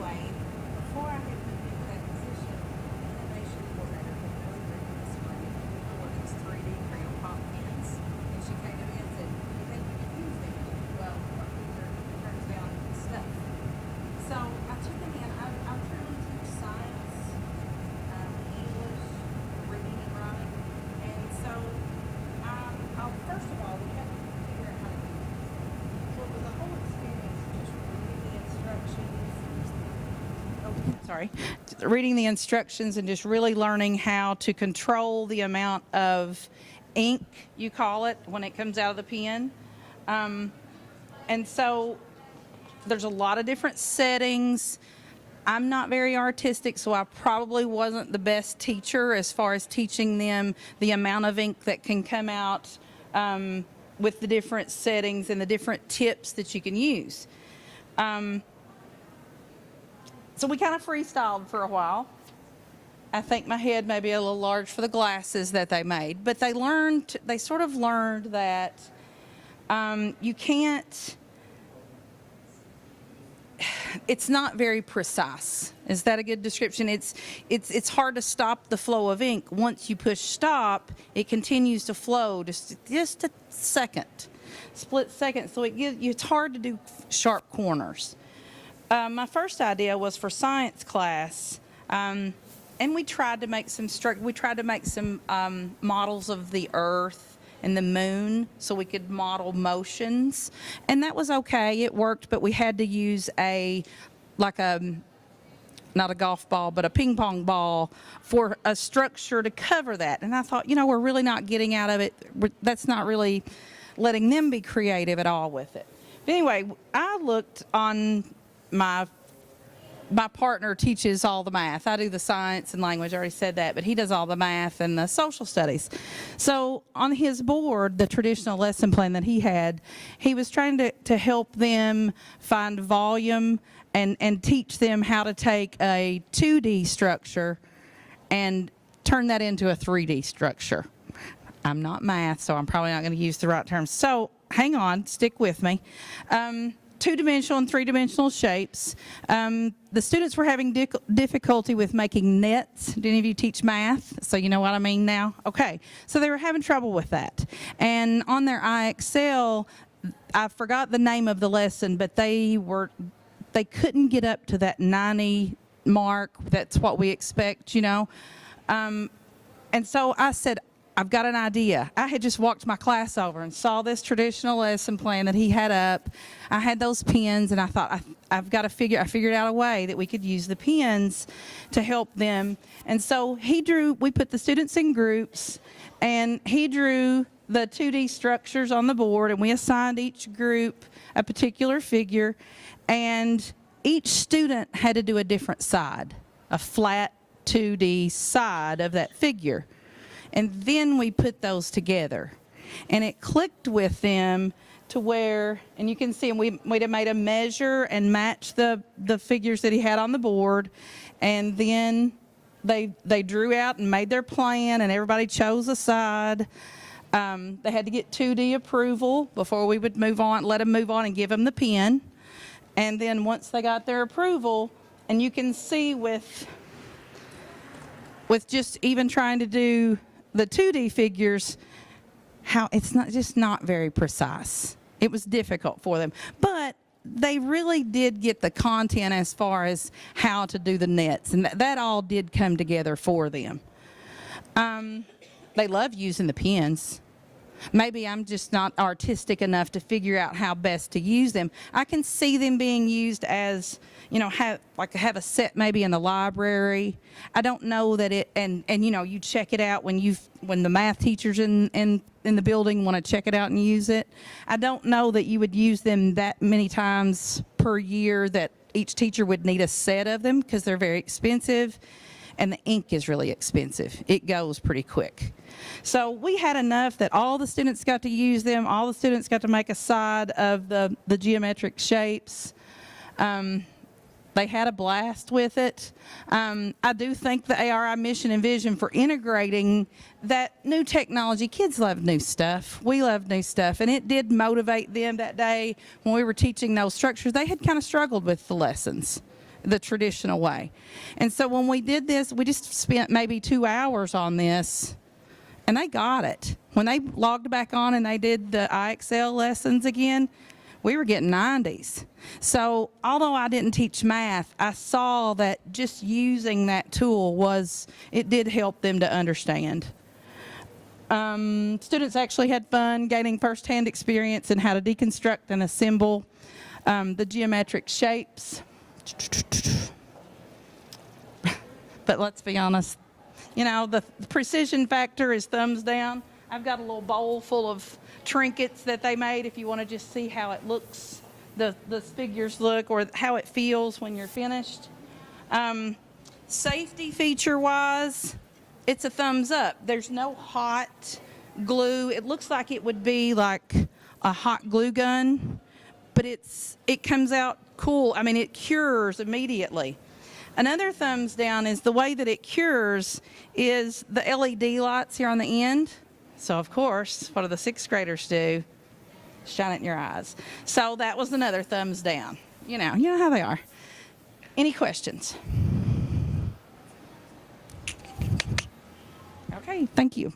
anyway, before I had moved into that position, the innovation coordinator had really written this morning for these 3D crayon pop pens. And she came to me and said, "Do you think we could use them?" Well, our picture turns down stuff. So I took them in. I truly teach science, English, reading and writing. And so, first of all, we had to figure out how to do it. So it was a whole experience just reading the instructions. Sorry. Reading the instructions and just really learning how to control the amount of ink, you call it, when it comes out of the pen. And so there's a lot of different settings. I'm not very artistic, so I probably wasn't the best teacher as far as teaching them the amount of ink that can come out with the different settings and the different tips that you can use. So we kind of freestyled for a while. I think my head may be a little large for the glasses that they made, but they sort of learned that you can't, it's not very precise. Is that a good description? It's hard to stop the flow of ink. Once you push stop, it continues to flow just a second, split second. So it's hard to do sharp corners. My first idea was for science class, and we tried to make some models of the Earth and the moon so we could model motions, and that was okay. It worked, but we had to use not a golf ball, but a ping pong ball for a structure to cover that. And I thought, we're really not getting out of it. That's not really letting them be creative at all with it. But anyway, I looked on my partner teaches all the math. I do the science and language, I already said that, but he does all the math and the social studies. So on his board, the traditional lesson plan that he had, he was trying to help them find volume and teach them how to take a 2D structure and turn that into a 3D structure. I'm not math, so I'm probably not going to use the right terms. So hang on, stick with me. Two-dimensional and three-dimensional shapes. The students were having difficulty with making nets. Did any of you teach math? So you know what I mean now? Okay. So they were having trouble with that. And on their IXL, I forgot the name of the lesson, but they couldn't get up to that 90 mark. That's what we expect, And so I said, I've got an idea. I had just walked my class over and saw this traditional lesson plan that he had up. I had those pens, and I thought, I figured out a way that we could use the pens to help them. And so we put the students in groups, and he drew the 2D structures on the board, and we assigned each group a particular figure, and each student had to do a different side, a flat 2D side of that figure. And then we put those together, and it clicked with them to where, and you can see, we'd have made a measure and match the figures that he had on the board, and then they drew out and made their plan, and everybody chose a side. They had to get 2D approval before we would let them move on and give them the pen. And then once they got their approval, and you can see with just even trying to do the 2D figures, how it's not very precise. It was difficult for them, but they really did get the content as far as how to do the nets, and that all did come together for them. They love using the pens. Maybe I'm just not artistic enough to figure out how best to use them. I can see them being used as, have a set maybe in the library. I don't know that you check it out when the math teachers in the building want to check it out and use it. I don't know that you would use them that many times per year that each teacher would need a set of them, because they're very expensive. And the ink is really expensive. It goes pretty quick. So we had enough that all the students got to use them. All the students got to make a side of the geometric shapes. They had a blast with it. I do think the ARI mission and vision for integrating that new technology, kids love new stuff. We love new stuff. And it did motivate them that day when we were teaching those structures. They had kind of struggled with the lessons. the traditional way. And so when we did this, we just spent maybe 2 hours on this, and they got it. When they logged back on and they did the IXL lessons again, we were getting 90s. So although I didn't teach math, I saw that just using that tool it did help them to understand. Students actually had fun gaining firsthand experience in how to deconstruct and assemble the geometric shapes. But let's be honest, the precision factor is thumbs down. I've got a little bowl full of trinkets that they made if you want to just see how it looks, the figures look, or how it feels when you're finished. Safety feature-wise, it's a thumbs up. There's no hot glue. It looks like it would be like a hot glue gun, but it comes out cool. I mean, it cures immediately. Another thumbs down is the way that it cures is the LED lights here on the end. So, of course, what do the 6th graders do? Shine it in your eyes. So that was another thumbs down. You know how they are. Any questions? Okay, thank you.